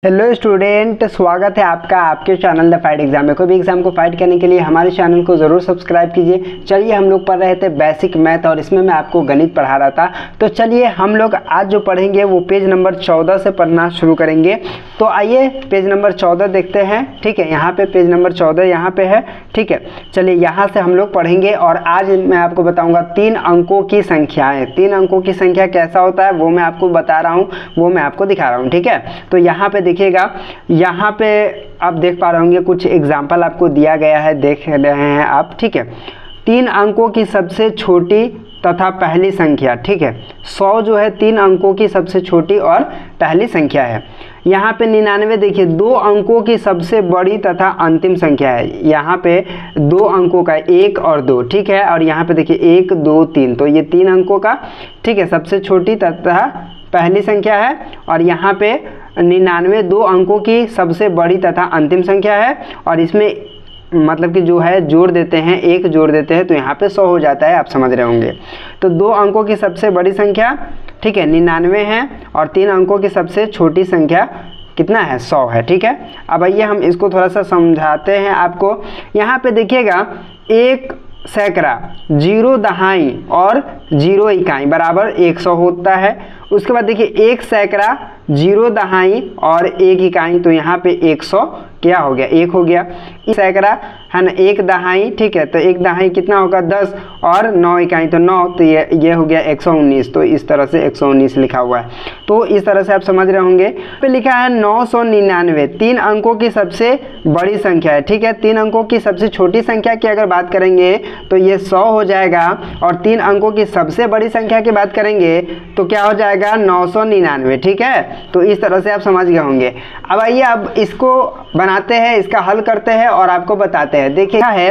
Hello student, स्वागत है आपका आपके चैनल द फाइट एग्जाम में। कोई भी एग्जाम को फाइट करने के लिए हमारे चैनल को ज़रूर सब्सक्राइब कीजिए। चलिए, हम लोग पढ़ रहे थे बेसिक मैथ और इसमें मैं आपको गणित पढ़ा रहा था। तो चलिए हम लोग आज जो पढ़ेंगे वो पेज नंबर 14 से पढ़ना शुरू करेंगे। तो आइए पेज नंबर 14 देखते हैं। ठीक है, यहाँ पे पेज नंबर 14 यहाँ पे है। ठीक है, चलिए यहाँ से हम लोग पढ़ेंगे और आज मैं आपको बताऊँगा 3 अंकों की संख्याएँ। 3 अंकों की संख्या कैसा होता है वो मैं आपको बता रहा हूँ, वो मैं आपको दिखा रहा हूँ। ठीक है, तो यहाँ पे देखिएगा, यहाँ पे आप देख पा रहे होंगे कुछ एग्जाम्पल आपको दिया गया है, देख रहे हैं आप। ठीक है, 3 अंकों की सबसे छोटी तथा पहली संख्या। ठीक है, 100 जो है 3 अंकों की सबसे छोटी और पहली संख्या है। यहाँ पे 99 देखिए 2 अंकों की सबसे बड़ी तथा अंतिम संख्या है। यहाँ पे 2 अंकों का 1 और 2। ठीक है, और यहाँ पे देखिए 1 2 3, तो ये 3 अंकों का, ठीक है, सबसे छोटी तथा पहली संख्या है। और यहाँ पे 99 2 अंकों की सबसे बड़ी तथा अंतिम संख्या है। और इसमें मतलब कि जो है जोड़ देते हैं, 1 जोड़ देते हैं तो यहाँ पे 100 हो जाता है, आप समझ रहे होंगे। तो 2 अंकों की सबसे बड़ी संख्या, ठीक है, 99 है, और 3 अंकों की सबसे छोटी संख्या कितना है, 100 है। ठीक है, अब आइए हम इसको थोड़ा सा समझाते हैं आपको। यहाँ पे देखिएगा 1 सैकड़ा, 0 दहाई और 0 इकाई बराबर 100 होता है। उसके बाद देखिए 1 सैकड़ा, 0 दहाई और 1 इकाई, तो यहाँ पे 100 क्या हो गया, 1 हो गया। सैकड़ा है ना, 1 दहाई, ठीक है, तो 1 दहाई कितना होगा 10 और 9 इकाई तो 9, तो ये हो गया 119। तो इस तरह से 119 लिखा हुआ है। तो इस तरह से आप समझ रहे होंगे। पे लिखा है 999, 3 अंकों की सबसे बड़ी संख्या है। ठीक है, 3 अंकों की सबसे छोटी संख्या की अगर बात करेंगे तो ये 100 हो जाएगा, और 3 अंकों की सबसे बड़ी संख्या की बात करेंगे तो क्या हो जाएगा 999। ठीक है, तो इस तरह से आप समझ गए होंगे। अब आइए अब इसको बनाते हैं, इसका हल करते हैं और आपको बताते हैं। देखिए क्या है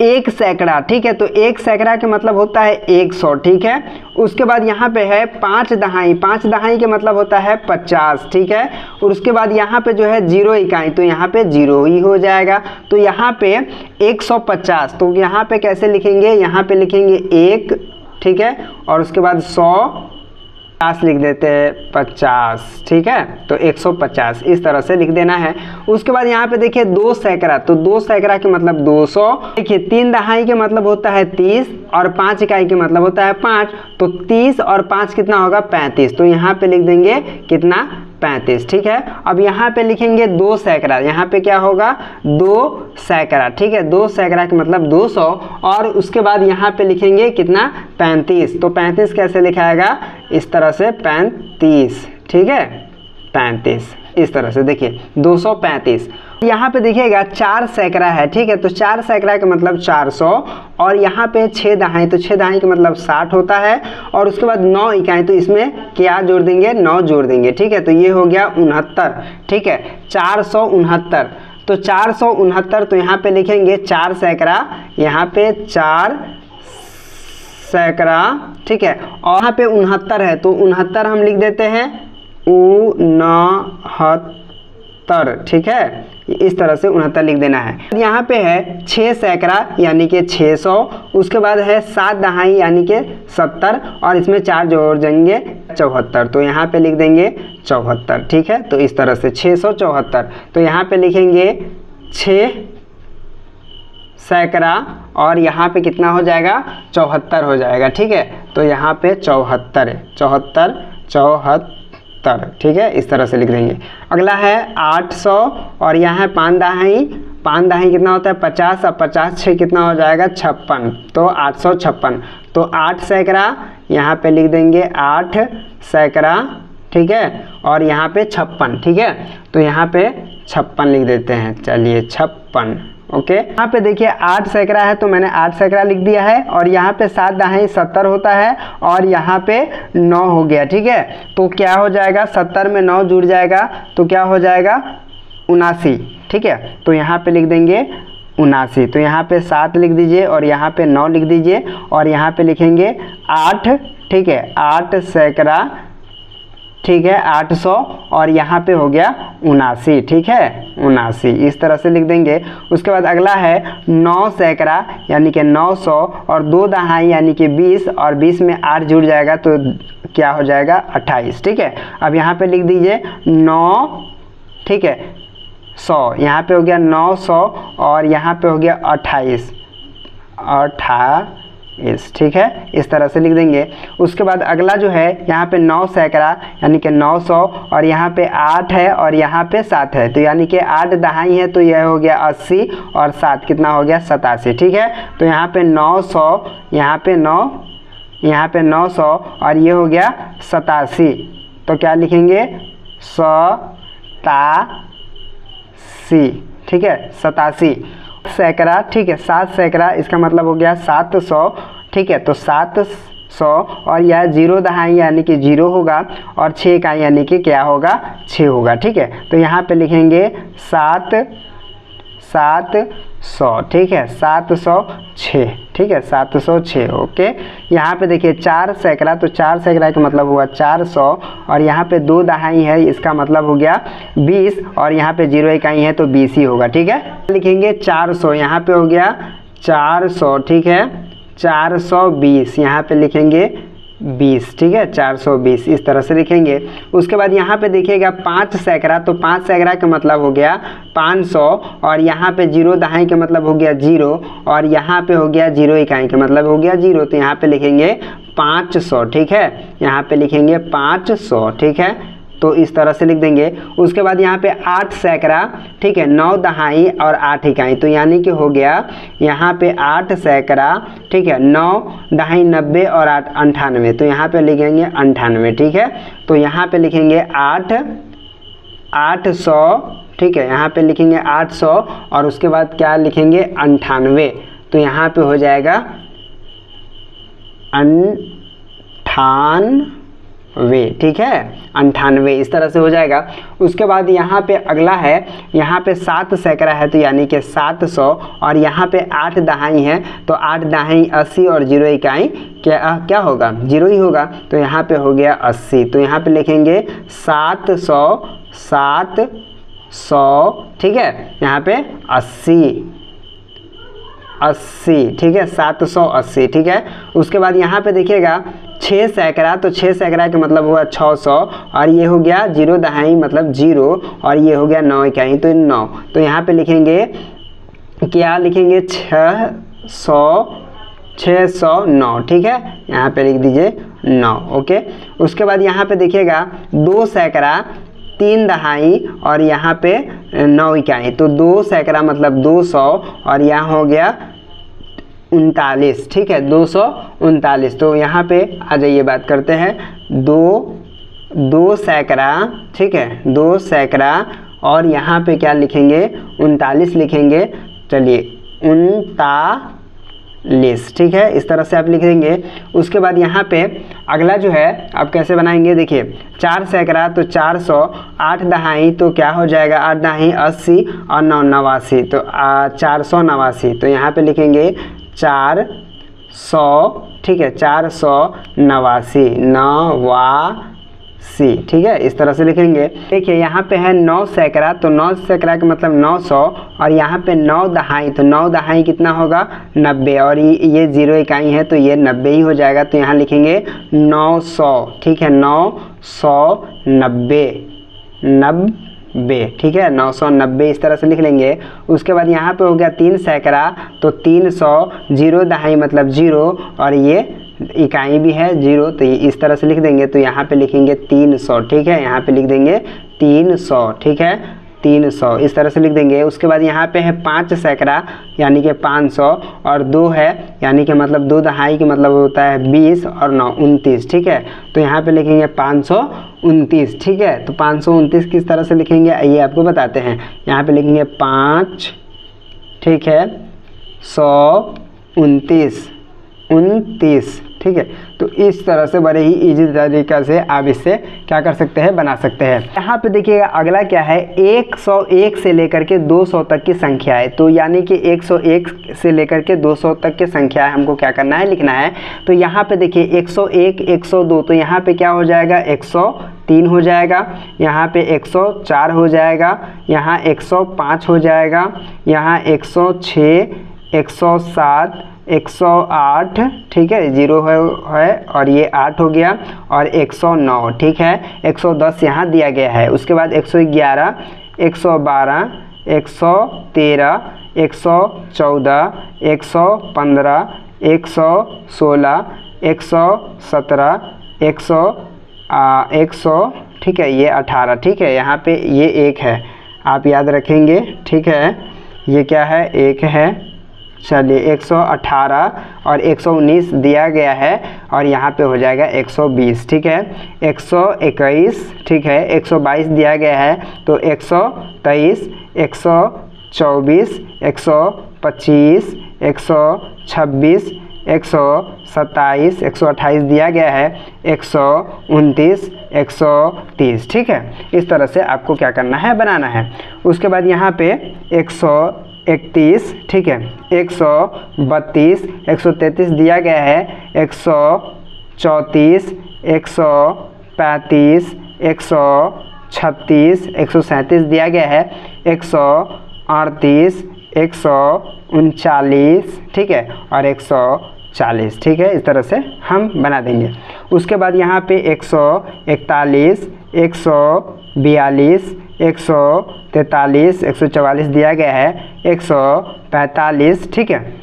1 सैकड़ा। ठीक है, तो 1 सैकड़ा के मतलब होता है 100। ठीक है, उसके बाद यहाँ पे है 5 दहाई, 5 दहाई के मतलब होता है 50। ठीक है, और उसके बाद यहाँ पे जो है 0 इकाई, तो यहाँ पे 0 ही हो जाएगा। तो यहाँ पे 150, तो यहाँ पे कैसे लिखेंगे, यहाँ पे लिखेंगे 1, ठीक है, और उसके बाद 100 50 लिख देते हैं 50। ठीक है, तो 150 इस तरह से लिख देना है। उसके बाद यहाँ पे देखिए 2 सैकड़ा, तो 2 सैकड़ा के मतलब 200। देखिए 3 दहाई के मतलब होता है 30 और 5 इकाई के मतलब होता है 5, तो 30 और 5 कितना होगा 35, तो यहाँ पे लिख देंगे कितना 35। ठीक है, अब यहाँ पे लिखेंगे 2 सैकड़ा, यहाँ पे क्या होगा 2 सैकड़ा। ठीक है, 2 सैकड़ा के मतलब 200, और उसके बाद यहाँ पे लिखेंगे कितना 35, तो 35 कैसे लिखाएगा, इस तरह से 35। ठीक है, 35 इस तरह से, देखिए 235। यहाँ पे देखिएगा 4 सैकड़ा है। ठीक है, तो 4 सैकड़ा का मतलब 400, और यहाँ पे 6 दहाई, तो 6 दहाई का मतलब 60 होता है, और उसके बाद 9 इकाई, तो इसमें क्या जोड़ देंगे, 9 जोड़ देंगे। ठीक है, तो ये हो गया 69। ठीक है, 469, तो 469, तो यहाँ पे लिखेंगे 4 सैकड़ा, यहाँ पे 4 सैकड़ा। ठीक है, और यहाँ पे 69 है, तो 69 हम लिख देते हैं 69। ठीक है, इस तरह से 69 लिख देना है। यहाँ पे है 6 सैकड़ा यानी कि 600, उसके बाद है 7 दहाई यानी कि 70, और इसमें 4 जोड़ देंगे 74, तो यहाँ पे लिख देंगे 74। ठीक है, तो इस तरह से 674, तो यहाँ पे लिखेंगे 6 सैकड़ा, और यहाँ पे कितना हो जाएगा 74 हो जाएगा। ठीक है, तो यहाँ पे 74। ठीक है, इस तरह से लिख देंगे। अगला है 800, और यहाँ है 5 दहाई, 5 दहाई कितना होता है 50, और 50 से कितना हो जाएगा 56, तो 856, तो 8 सैकड़ा, यहाँ पे लिख देंगे 8 सैकड़ा। ठीक है, और यहाँ पे 56। ठीक है, तो यहाँ पे 56 लिख देते हैं। चलिए 56। ओके, यहाँ पे देखिए 8 सैकड़ा है, तो मैंने 8 सैकड़ा लिख दिया है, और यहाँ पे 7 दहाई 70 होता है, और यहाँ पे 9 हो गया। ठीक है, तो क्या हो जाएगा 70 में 9 जुड़ जाएगा, तो क्या हो जाएगा 79। ठीक है, तो यहाँ पे लिख देंगे 79, तो यहाँ पे 7 लिख दीजिए, और यहाँ पे 9 लिख दीजिए, और यहाँ पे लिखेंगे 8। ठीक है, 8 सैकड़ा, ठीक है, 800, और यहाँ पे हो गया 79। ठीक है, 79 इस तरह से लिख देंगे। उसके बाद अगला है 9 सैकड़ा यानी कि 900, और 2 दहाई यानी कि 20, और 20 में 8 जुड़ जाएगा तो क्या हो जाएगा 28। ठीक है, अब यहाँ पे लिख दीजिए 9 ठीक है 100, यहाँ पे हो गया 900 और यहाँ पे हो गया 28, ठीक है, इस तरह से लिख देंगे। उसके बाद अगला जो है यहाँ पे 9 सैकड़ा यानी कि 900 और यहाँ पे 8 है और यहाँ पे 7 है, तो यानी कि 8 दहाई है तो यह हो गया 80 और 7 कितना हो गया 87, ठीक है। तो यहाँ पे 900, यहाँ पे 900 और ये हो गया 87, तो क्या लिखेंगे 87, ठीक है 87 सैकड़ा, ठीक है 7 सैकड़ा, इसका मतलब हो गया 700, ठीक है। तो 700 और यह 0 दहाई यानी कि 0 होगा और 6 इकाई यानी कि क्या होगा 6 होगा, ठीक है। तो यहाँ पे लिखेंगे 700, ठीक है 706, ठीक है 706, ओके। यहाँ पे देखिए 4 सैकड़ा, तो 4 सैकड़ा का मतलब हुआ 400 और यहाँ पे 2 दहाई है, इसका मतलब हो गया 20 और यहाँ पे 0 इकाई है तो 20 ही होगा, ठीक है। लिखेंगे 400, यहाँ पे हो गया 400, ठीक है 420, यहाँ पे लिखेंगे 20, ठीक है 420, इस तरह से लिखेंगे। उसके बाद यहाँ पे देखिएगा 5 सैकड़ा, तो 5 सैकड़ा का मतलब हो गया 500 और यहाँ पे 0 दहाई का मतलब हो गया 0 और यहाँ पे हो गया 0 इकाई का मतलब हो गया 0, तो यहाँ पे लिखेंगे 500, ठीक है, यहाँ पे लिखेंगे 500, ठीक है, तो इस तरह से लिख देंगे। उसके बाद यहाँ पे 8 सैकड़ा, ठीक है 9 दहाई और 8 इकाई, तो यानी कि हो गया यहाँ पे 8 सैकड़ा, ठीक है 9 दहाई 90 और 8 98, तो यहाँ पे लिखेंगे 98, ठीक है। तो यहाँ पे लिखेंगे 800, ठीक है, यहाँ पे लिखेंगे 800 और उसके बाद क्या लिखेंगे 98, तो यहाँ पे हो जाएगा 98, ठीक है 98, इस तरह से हो जाएगा। उसके बाद यहाँ पे अगला है, यहाँ पे 7 सैकड़ा है तो यानी कि 700 और यहाँ पे 8 दहाई है, तो 8 दहाई 80 और 0 इकाई क्या होगा 0 ही होगा, तो यहाँ पे हो गया 80, तो यहाँ पे लिखेंगे 700, ठीक है, यहाँ पे 80, ठीक है 780, ठीक है। उसके बाद यहाँ पे देखिएगा 6 सैकड़ा, तो 6 सैकड़ा का मतलब हुआ 600 और ये हो गया 0 दहाई मतलब 0 और ये हो गया 9 इकाई तो 9, तो यहाँ पे लिखेंगे क्या लिखेंगे 609, ठीक है, यहाँ पे लिख दीजिए 9, ओके। उसके बाद यहाँ पे देखिएगा 2 सैकड़ा 3 दहाई और यहाँ पे 9 इकाई, तो 2 सैकड़ा मतलब 200 और यहाँ हो गया 39, ठीक है 239, तो यहाँ पे आ जाइए बात करते हैं 2 सैकड़ा, ठीक है 2 सैकड़ा और यहाँ पे क्या लिखेंगे 39 लिखेंगे, चलिए 39, ठीक है, इस तरह से आप लिख देंगे। उसके बाद यहाँ पे अगला जो है आप कैसे बनाएंगे, देखिए 4 सैकड़ा तो 400, 8 दहाई तो क्या हो जाएगा 8 दहाई 80 और 9 89, तो 489, तो यहाँ पे लिखेंगे 400, ठीक है 489, ठीक है, इस तरह से लिखेंगे। देखिए यहाँ पे है 9 सैकड़ा, तो 9 सैकड़ा का मतलब 900 और यहाँ पे 9 दहाई, तो 9 दहाई कितना होगा 90 और ये 0 इकाई है तो ये 90 ही हो जाएगा, तो यहाँ लिखेंगे 900, ठीक है 990, ठीक है 990, इस तरह से लिख लेंगे। उसके बाद यहाँ पे हो गया 3 सैकड़ा, तो 300, 0 दहाई मतलब 0 और ये इकाई भी है 0, तो इस तरह से लिख देंगे, तो यहाँ पे लिखेंगे 300, ठीक है, यहाँ पे लिख देंगे 300, ठीक है 300, इस तरह से लिख देंगे। उसके बाद यहाँ पे है 5 सैकड़ा यानी कि 500 और 2 है यानी कि मतलब 2 दहाई का मतलब होता है 20 और 9 29, ठीक है, तो यहाँ पे लिखेंगे 529, ठीक है। तो 529 किस तरह से लिखेंगे आइए आपको बताते हैं। यहाँ पे लिखेंगे 5, ठीक है 129, ठीक है। तो इस तरह से बड़े ही इजी तरीक़ा से आप इससे क्या कर सकते हैं बना सकते हैं। यहाँ पे देखिएगा अगला क्या है 101 से लेकर के 200 तक की संख्या है, तो यानी कि 101 से लेकर के 200 तक की संख्या है हमको क्या करना है लिखना है। तो यहाँ पे देखिए 101 102, तो यहाँ पे क्या हो जाएगा 103 हो जाएगा, यहाँ पे 104 हो जाएगा, यहाँ 105 हो जाएगा, यहाँ 106 107 108, ठीक है 0 है और ये 8 हो गया और 109, ठीक है 110 यहाँ दिया गया है। उसके बाद 111 112, 113, 114, 115, 116, 117, 100, ठीक है, ये 18, ठीक है। यहाँ पे ये 1 है, आप याद रखेंगे, ठीक है। ये क्या है, 1 है। चलिए 118 और 119 दिया गया है और यहाँ पे हो जाएगा 120, ठीक है। 121, ठीक है। 122 दिया गया है तो 123, 124, 125, 126, 127, 128 दिया गया है, 129, 130, ठीक है। इस तरह से आपको क्या करना है, बनाना है। उसके बाद यहाँ पे 131, ठीक है, 132, 133 दिया गया है, 134, 135, 136, 137 दिया गया है, 138, 139, ठीक है, और 140, ठीक है। इस तरह से हम बना देंगे। उसके बाद यहाँ पे 141, 142, 143, 144 दिया गया है, 145, ठीक है,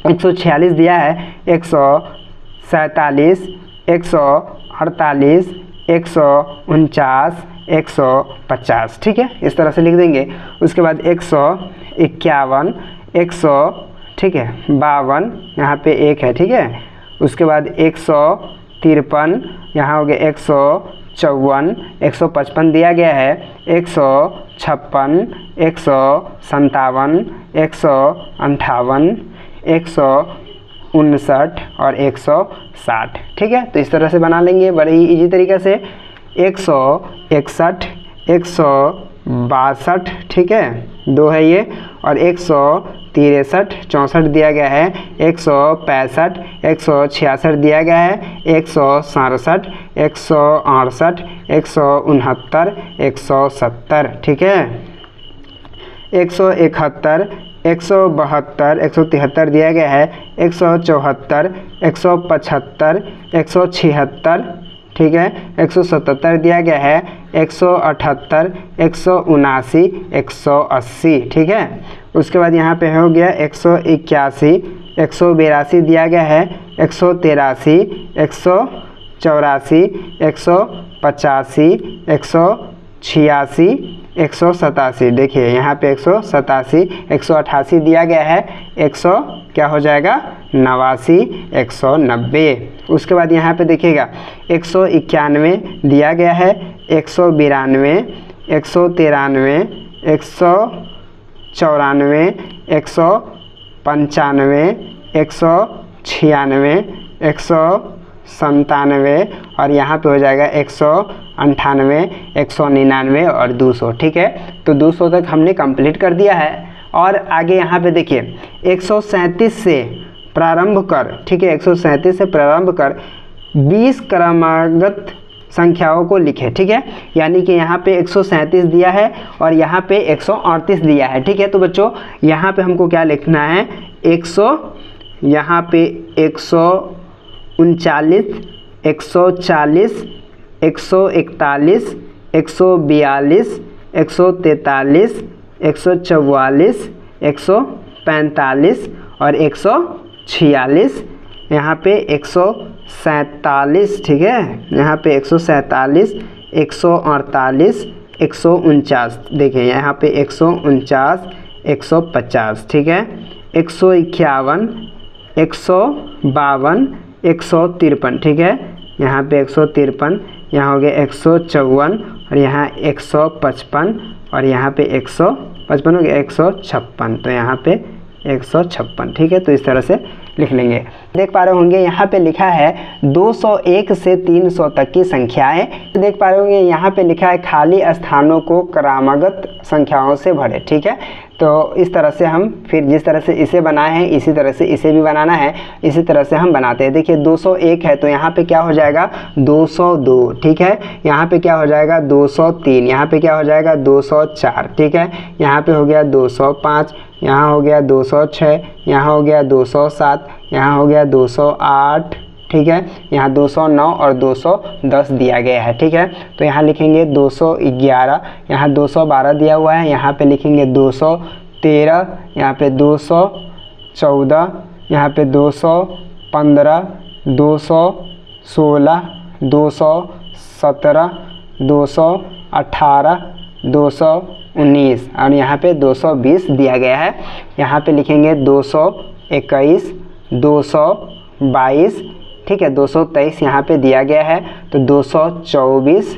146 दिया है, 147, 148, 149, 150, ठीक है। इस तरह से लिख देंगे। उसके बाद 151, 100, ठीक है, 52, यहाँ पे 1 है, ठीक है। उसके बाद 153, यहाँ हो गया 154, 155 दिया गया है, 156, 157, 158, 159 और 160, ठीक है। तो इस तरह से बना लेंगे बड़े ही इजी तरीके से। 161, 162, ठीक है, 2 है ये, और 163, 64 दिया गया है, 165, 166 दिया गया है, 167, 168, 169, 170, ठीक है। 171, 172, 173 दिया गया है, 174, 175, 176, ठीक है, 177 दिया गया है, 178, 179, 180, ठीक है। उसके बाद यहाँ पे हो गया 181, 182 दिया गया है, 183, 184, 185, 186, 187, देखिए यहाँ पे 187, 188 दिया गया है, 100 क्या हो जाएगा 89, 190। उसके बाद यहाँ पे देखिएगा 191 दिया गया है, 192, 193, 194, 195, 196, 197 और यहाँ पे हो जाएगा 198, 199 और 200, ठीक है। तो 200 तक हमने कंप्लीट कर दिया है। और आगे यहाँ पे देखिए 137 से प्रारंभ कर, ठीक है, 137 से प्रारंभ कर 20 क्रमागत संख्याओं को लिखे, ठीक है। यानी कि यहाँ पे 137 दिया है और यहाँ पे 138 दिया है, ठीक है। तो बच्चों यहाँ पे हमको क्या लिखना है, 100, यहाँ पे 139, 140, 141, 142, 143, 144, 145 और 146, यहाँ पे 147, ठीक है, यहाँ पे 147, 148, 149, देखिए यहाँ पे 149, 150, ठीक है, 151, 152, 153, ठीक है, यहाँ पे 153, यहाँ हो गया 154 और यहाँ 155 और यहाँ पे 155 हो गया 156, तो यहाँ पे 156, ठीक है। तो इस तरह से लिख लेंगे। देख पा रहे होंगे यहाँ पे लिखा है 201 से 300 तक की संख्याएं। देख पा रहे होंगे यहाँ पे लिखा है खाली स्थानों को क्रमागत संख्याओं से भरे, ठीक है। तो इस तरह से हम फिर जिस तरह से इसे बनाए हैं इसी तरह से इसे भी बनाना है, इसी तरह से हम बनाते हैं। देखिए 201 है तो यहाँ पे क्या हो जाएगा 202, ठीक है। यहाँ पे क्या हो जाएगा 203, यहाँ पे क्या हो जाएगा 204, ठीक है। यहाँ पे हो गया 205, यहाँ हो गया 206, यहाँ हो गया 207, यहाँ हो गया 208, ठीक है। यहाँ 209 और 210 दिया गया है, ठीक है। तो यहाँ लिखेंगे 211, यहाँ 212 दिया हुआ है, यहाँ पे लिखेंगे 213, यहाँ पे 214, यहाँ पे 215, 216, 217, 218, 219 और यहाँ पे 220 दिया गया है। यहाँ पे लिखेंगे 221, 222, ठीक है। 223 यहाँ पे दिया गया है, तो 224,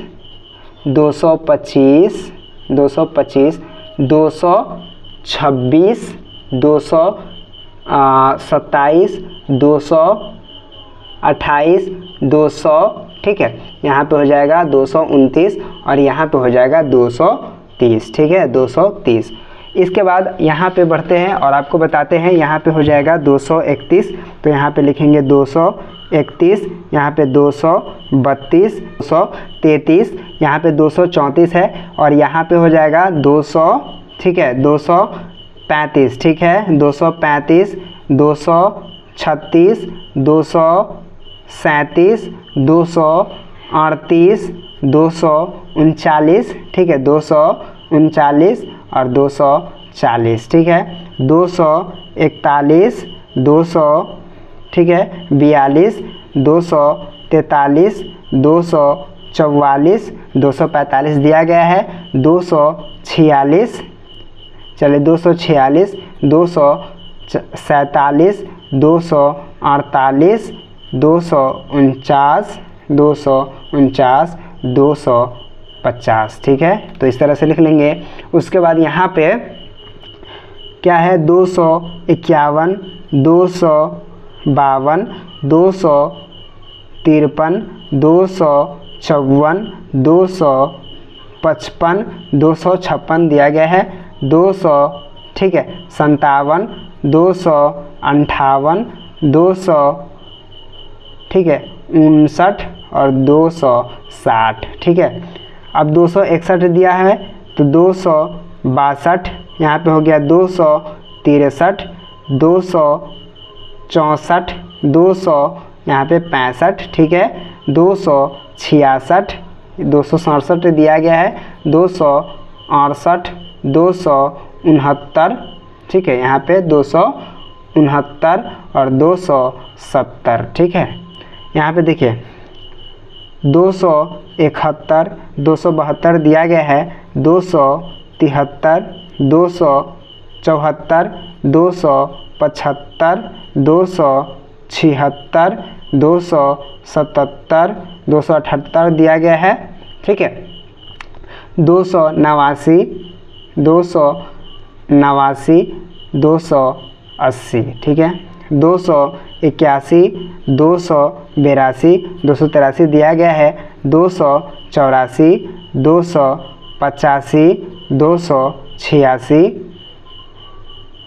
225, 226, 226, 227, 228, 200, ठीक है। यहाँ पे हो जाएगा 229 और यहाँ पे हो जाएगा 230, ठीक है, 230। इसके बाद यहाँ पे बढ़ते हैं और आपको बताते हैं, यहाँ पे हो जाएगा 231, तो यहाँ पे लिखेंगे 231, यहाँ पे 232, 233, यहाँ पे 234 है और यहाँ पे हो जाएगा 200, ठीक है, 235, ठीक है, 235, 236, 237, 238, 239, ठीक है, 239 और 240, ठीक है, 241, 200, ठीक है, 42, 243, 244, 245 दिया गया है, 246, चलिए 246, 247, 248, 249, 249, 250, ठीक है। तो इस तरह से लिख लेंगे। उसके बाद यहाँ पे क्या है, 251, 252, 253, 254, 255, 256 दिया गया है, 200, ठीक है, 57, 258, 200, ठीक है, 59 और 260, ठीक है। अब 261 दिया है, तो 262, यहाँ पे हो गया 263, 264, 200, यहाँ पे 65, ठीक है, 266, 267 दिया गया है, 268, 269, ठीक है, यहाँ पे 269 और 270, ठीक है। यहाँ पे देखिए 271, 272 दिया गया है, 273, 274, 275, 276, 277, 278 दिया गया है, ठीक है। 289, 289, 280, ठीक है। 281, 282, 283 दिया गया है, 284, 285, 286,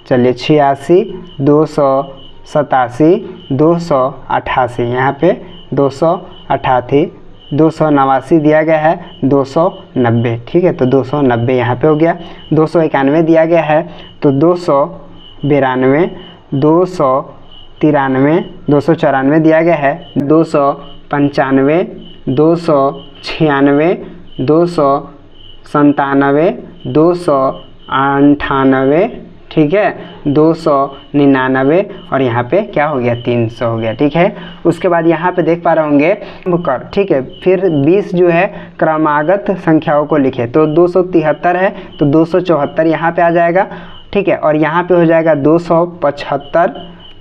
चलिए 86, 287, 288, यहाँ पे 288, 289 दिया गया है, 290, ठीक है। तो 290 यहाँ पे हो गया। 291 दिया गया है, तो 292, 293, 294 दिया गया है, 295, 296, 297, 298, ठीक है, 299 और यहाँ पे क्या हो गया, 300 हो गया, ठीक है। उसके बाद यहाँ पे देख पा रहे होंगे कर, ठीक है। फिर 20 जो है क्रमागत संख्याओं को लिखे, तो 273 है, तो 274 यहाँ पे आ जाएगा, ठीक है। और यहाँ पे हो जाएगा 275,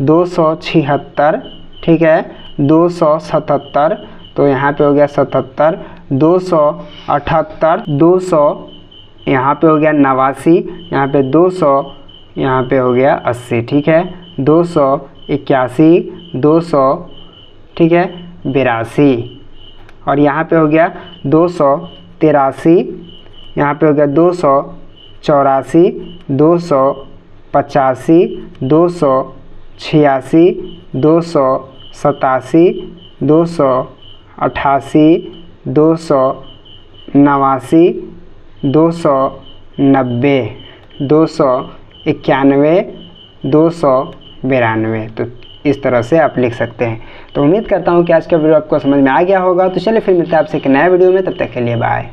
276, ठीक है, 277, तो यहाँ पे हो गया 77, 278, 200, यहाँ पे हो गया 89, यहाँ पे 200, यहाँ पे हो गया 80, ठीक है। 281, 200, ठीक है, 82 और यहाँ पे हो गया 283, यहाँ पे हो गया 284, 285, 286, 287, 288, 289, 290, 291, 292, तो इस तरह से आप लिख सकते हैं। तो उम्मीद करता हूँ कि आज का वीडियो आपको समझ में आ गया होगा। तो चलिए फिर मिलते हैं आपसे एक नया वीडियो में, तब तक के लिए बाय।